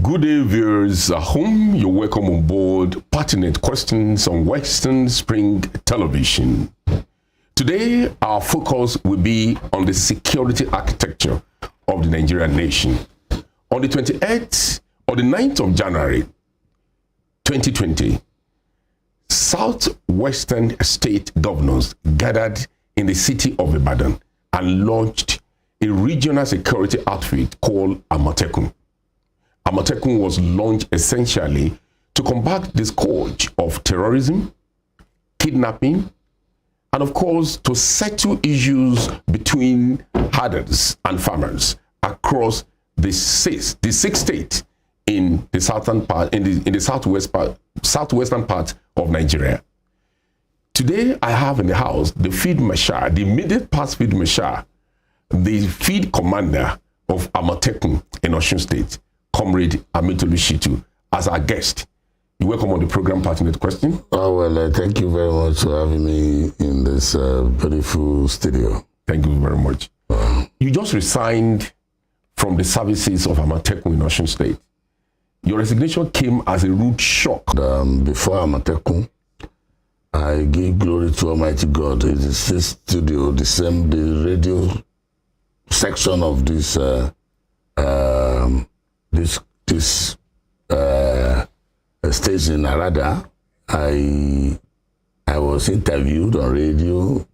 Good day, viewers at home. You're welcome on board Pertinent Questions on Western Spring Television. Today, our focus will be on the security architecture of the Nigerian nation. On the 28th or the 9th of January 2020, Southwestern state governors gathered in the city of Ibadan and launched a regional security outfit called Amotekun. Amotekun was launched essentially to combat the scourge of terrorism, kidnapping, and of course to settle issues between herders and farmers across the six states in the southern part, in the southwestern part of Nigeria. Today I have in the house the field marshal, the immediate past field marshal, the field commander of Amotekun in Osun State, Comrade Amitolu Shitu, as our guest. You're welcome on the program, Pertinent Question. Oh, well, thank you very much for having me in this beautiful studio. Thank you very much. You just resigned from the services of Amotekun in Osun State. Your resignation came as a rude shock. Before Amotekun, I give glory to Almighty God. It is this studio, the radio section of this station, Arada. I was interviewed on radio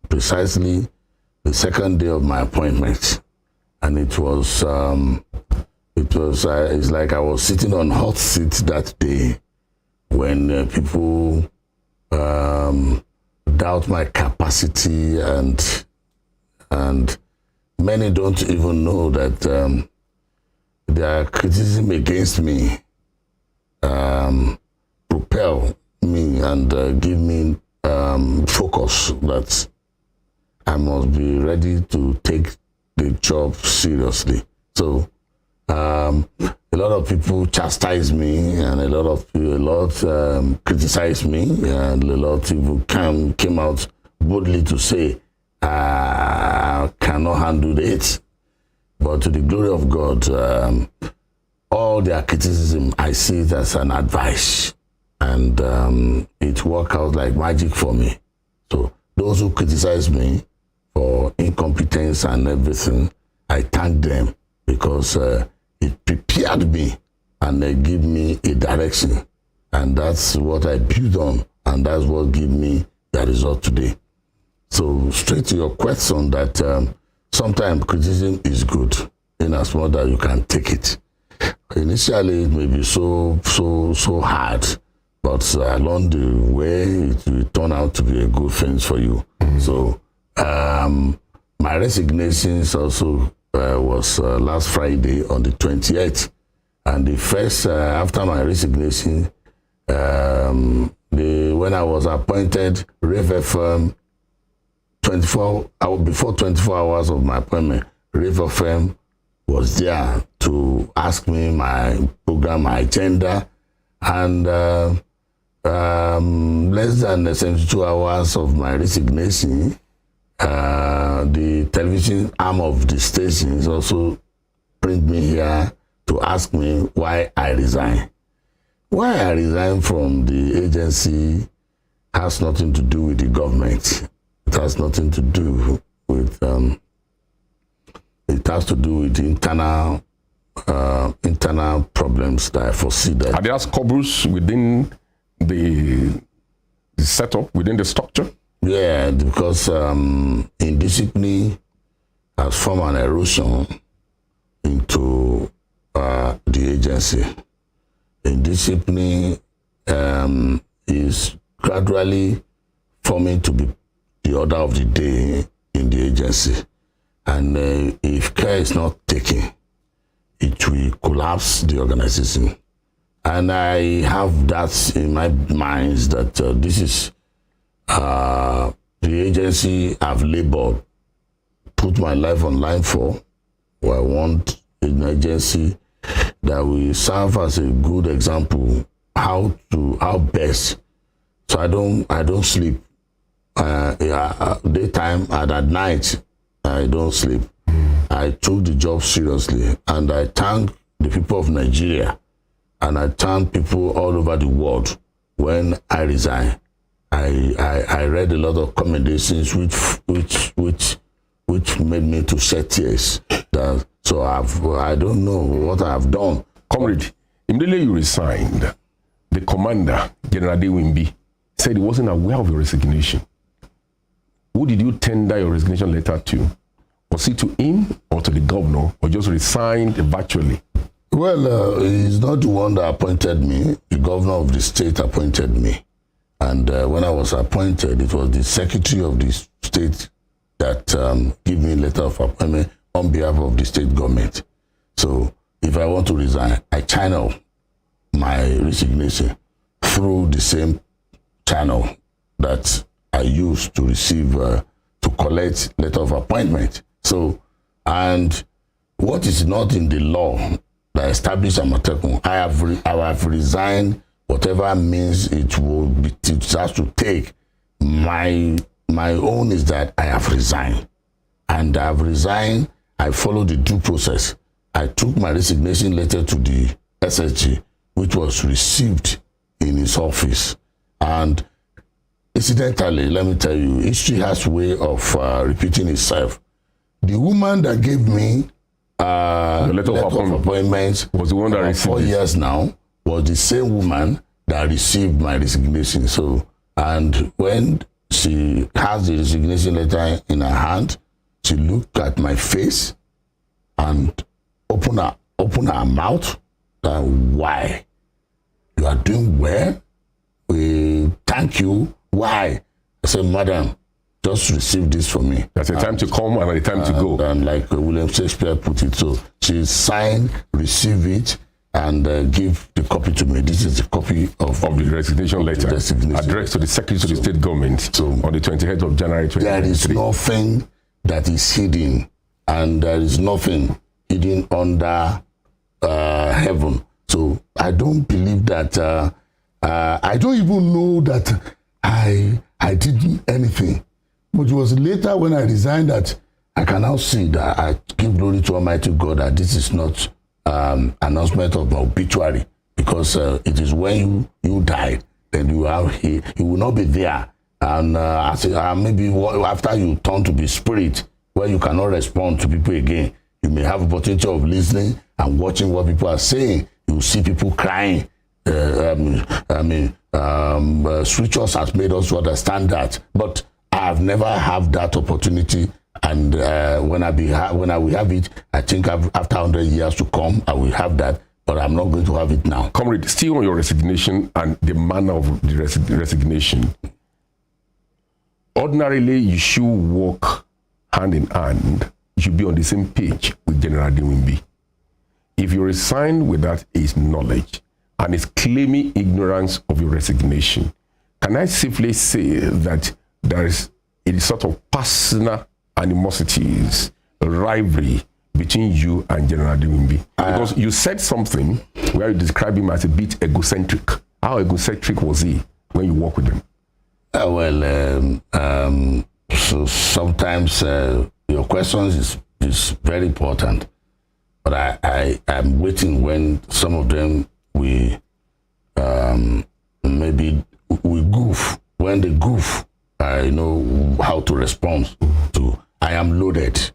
precisely the second day of my appointment, and it's like I was sitting on hot seat that day when people doubt my capacity, and many don't even know that their criticism against me propel me and give me focus that I must be ready to take the job seriously. So a lot of people chastise me, and a lot criticize me, and a lot of people came out boldly to say I cannot handle it. But to the glory of God, all their criticism, I see it as an advice, and it worked out like magic for me. So those who criticize me for incompetence and everything, I thank them, because it prepared me and they give me a direction, and that's what I build on, and that's what give me the result today. So straight to your question, that sometimes criticism is good in as much that you can take it. Initially, it may be so hard, but along the way, it will turn out to be a good thing for you. So my resignations also was last Friday on the 28th, and the first after my resignation, when I was appointed Rev FM, before 24 hours of my appointment, Rev FM was there to ask me my program, my agenda, and less than 72 hours of my resignation, the television arm of the station also bring me here to ask me why I resign. Why I resign from the agency has nothing to do with the government. It has nothing to do with it has to do with internal problems that I foresee. That are there squabbles within the setup, within the structure? Yeah, because indiscipline has formed an erosion into the agency. Indiscipline is gradually forming to be the order of the day in the agency. And if care is not taken, it will collapse the organization. And I have that in my mind, that this is the agency I've labored, put my life on line for. I want an agency that will serve as a good example how best. So I don't sleep. Daytime and at night I don't sleep. I took the job seriously, and I thank the people of Nigeria and I thank people all over the world when I resigned. I read a lot of commendations which made me to shed tears. So I don't know what I've done. Comrade, immediately you resigned, the commander, General Adewimbi, said he wasn't aware of your resignation. Who did you tender your resignation letter to? Was it to him or to the governor, or just resigned virtually? Well, he's not the one that appointed me. The governor of the state appointed me. And when I was appointed, it was the secretary of the state that gave me a letter of appointment on behalf of the state government. So if I want to resign, I channel my resignation through the same channel that I used to receive, to collect letter of appointment. So, and what is not in the law that established Amatekun, I have resigned, whatever means it has to take. My own is that I have resigned. And I have resigned, I followed the due process. I took my resignation letter to the SSG, which was received in his office. And incidentally, let me tell you, history has a way of repeating itself. The woman that gave me the letter of appointment was the one that received 4 years now, was the same woman that received my resignation. So, and when she has the resignation letter in her hand, she looked at my face and opened her mouth. Why? You are doing well. We thank you. Why? I said, madam, just receive this for me. There's a time to come and a time to go. And like William Shakespeare put it, so she signed, receive it, and give the copy to me. This is the copy of the resignation letter addressed to the Secretary of the State Government on the 28th of January 2023. There is nothing that is hidden, and there is nothing hidden under heaven. So I don't believe that, I don't even know that I did anything. But it was later when I resigned that I can now see that I give glory to Almighty God that this is not announcement of my obituary, because it is when you died, then you will not be there. And maybe after you turn to be spirit, where you cannot respond to people again, you may have opportunity of listening and watching what people are saying. You see people crying. Scriptures has made us to understand that, but I have never had that opportunity. And when I will have it, I think after 100 years to come, I will have that, but I'm not going to have it now. Comrade, still on your resignation and the manner of the resignation, ordinarily you should work hand in hand. You should be on the same page with General Adewimbi. If you resign without his knowledge and is claiming ignorance of your resignation, can I safely say that there is a sort of personal animosities, rivalry between you and General Adewimbi? Because you said something where you described him as a bit egocentric. How egocentric was he when you work with him? So sometimes your questions is very important, but I'm waiting when some of them maybe we goof. When they goof, I know how to respond to. I am loaded,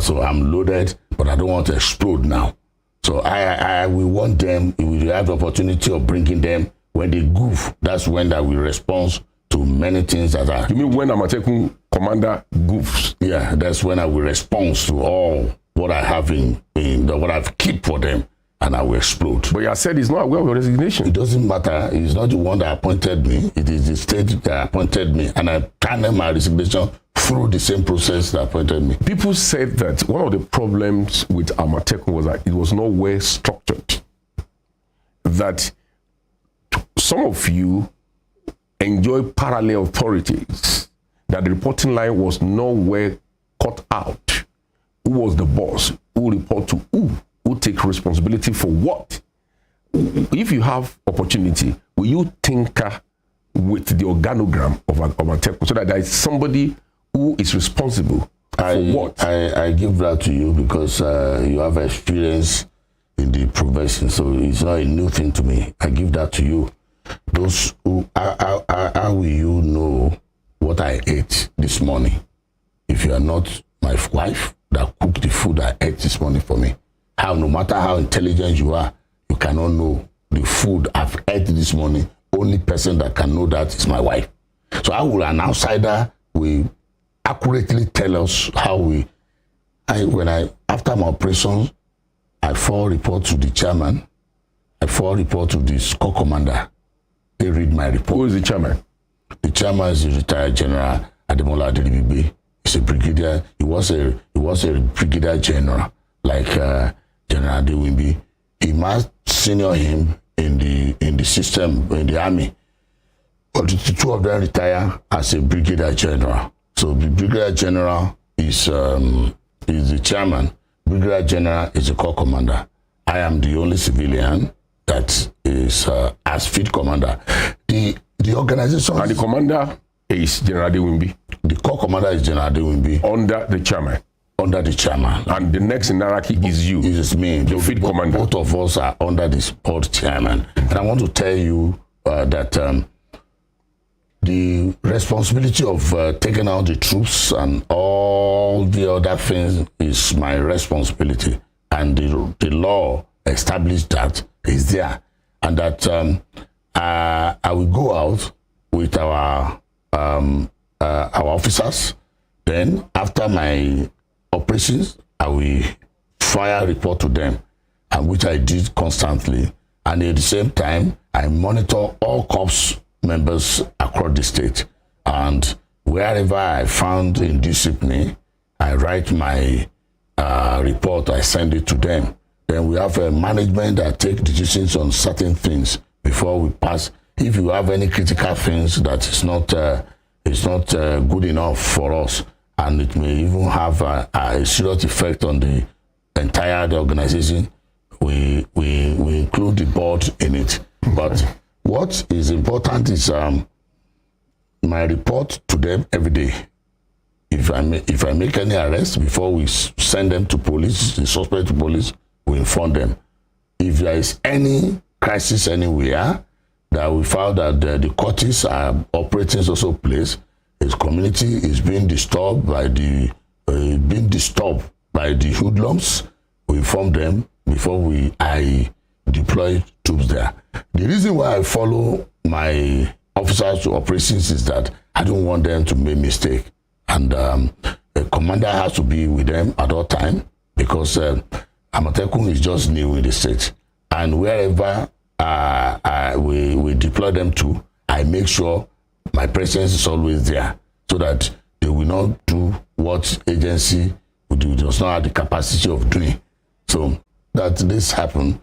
so I'm loaded, but I don't want to explode now. So I will want them. We will have the opportunity of bringing them when they goof. That's when that we respond to many things that are. You mean when Amatekun commander goofs? Yeah, that's when I will respond to all what I have in what I've kept for them, and I will explode. But you said he's not aware of your resignation. It doesn't matter. He's not the one that appointed me. It is the state that appointed me, and I channel my resignation through the same process that appointed me. People said that one of the problems with Amatekun was that it was not well structured. That some of you enjoy parallel authorities, that the reporting line was nowhere cut out. Who was the boss? Who report to who take responsibility for what? If you have opportunity, will you tinker with the organogram of Amatekun so that there is somebody who is responsible for what? I give that to you because you have experience in the profession, so it's not a new thing to me. I give that to you. Those who, how will you know what I ate this morning if you are not my wife that cooked the food I ate this morning for me? How, no matter how intelligent you are, you cannot know the food I've ate this morning. Only person that can know that is my wife. So how will an outsider will accurately tell us how after my operation, I forward report to the chairman, I forward report to the corps commander. They read my report. Who is the chairman? The chairman is the retired General Ademola Adedibibe. He's a brigadier. He was a brigadier general, like General Adewimbi. He must senior him in the system, in the army. But the two of them retire as a brigadier general. So the brigadier general is the chairman. Brigadier general is the corps commander. I am the only civilian that is as field commander. The organization. And the commander is General Adewimbi. The corps commander is General Adewimbi. Under the chairman. Under the chairman. And the next in hierarchy is you. It is me. The field commander. Both of us are under the board chairman. And I want to tell you that the responsibility of taking out the troops and all the other things is my responsibility. And the law established that is there. And that I will go out with our officers. Then after my operations, I will fire a report to them, and which I did constantly. And at the same time, I monitor all corps members across the state. And wherever I found indiscipline, I write my report, I send it to them. Then we have a management that take decisions on certain things before we pass. If you have any critical things that is not good enough for us, and it may even have a serious effect on the entire organization, we include the board in it. But what is important is my report to them every day. If I make any arrest, before we send them to police, the suspect to police, we inform them. If there is any crisis anywhere that we found that the courts are operating also place, his community is being disturbed by the hoodlums, we inform them before I deploy troops there. The reason why I follow my officers to operations is that I don't want them to make mistake, and the commander has to be with them at all time, because Amatekun is just new in the state, and wherever we deploy them to, I make sure my presence is always there, so that they will not do what agency does not have the capacity of doing. So that this happened,